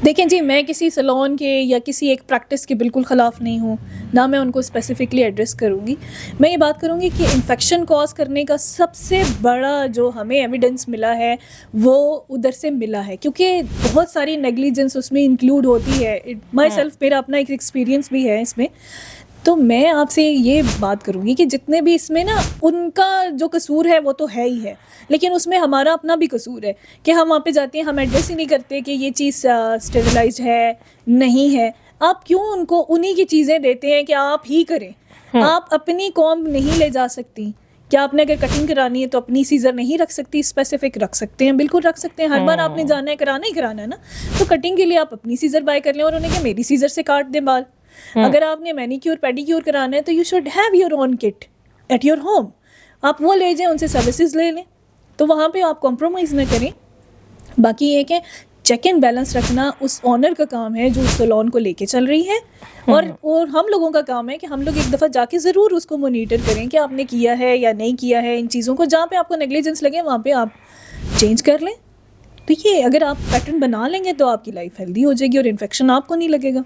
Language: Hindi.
देखें जी, मैं किसी सैलून के या किसी एक प्रैक्टिस के बिल्कुल ख़िलाफ़ नहीं हूँ, ना मैं उनको स्पेसिफ़िकली एड्रेस करूँगी। मैं ये बात करूँगी कि इन्फेक्शन कॉज़ करने का सबसे बड़ा जो हमें एविडेंस मिला है, वो उधर से मिला है, क्योंकि बहुत सारी नेग्लिजेंस उसमें इंक्लूड होती है। It my hmm. सेल्फ, मेरा अपना एक एक्सपीरियंस भी है इसमें। तो मैं आपसे ये बात करूँगी कि जितने भी इसमें ना, उनका जो कसूर है वो तो है ही है, लेकिन उसमें हमारा अपना भी कसूर है कि हम वहाँ पे जाते हैं, हम एड्रेस ही नहीं करते कि ये चीज़ स्टेरिलाइज्ड है, नहीं है। आप क्यों उनको उन्हीं की चीज़ें देते हैं कि आप ही करें? हुँ। आप अपनी कॉम्ब नहीं ले जा सकती? क्या आपने अगर कटिंग करानी है तो अपनी सीज़र नहीं रख सकती? स्पेसिफिक रख सकते हैं, बिल्कुल रख सकते हैं। हर बार आपने हुँ। जाना है, कराना ही कराना है ना। तो कटिंग के लिए आप अपनी सीज़र बाय कर लें और उन्हें कहें मेरी सीज़र से काट दें बाल। हुँ। अगर आपने मैनीक्योर पेडिक्योर कराना है तो you should have your own kit at your home. आप वो ले जाएं, उनसे सर्विसेज ले लें, तो वहाँ पे आप कॉम्प्रोमाइज़ ना करें। बाकी ये कि चेक एंड बैलेंस रखना उस ऑनर का काम है जो उस सैलून को लेके चल रही है, और हम लोगों का काम है कि हम लोग एक दफ़ा जाके ज़रूर उसको मॉनिटर करें कि आपने किया है या नहीं किया है इन चीज़ों को। जहाँ पे आपको नेग्लिजेंस लगे वहाँ पे आप चेंज कर लें। तो ये अगर आप पैटर्न बना लेंगे तो आपकी लाइफ हेल्दी हो जाएगी और इन्फेक्शन आपको नहीं लगेगा।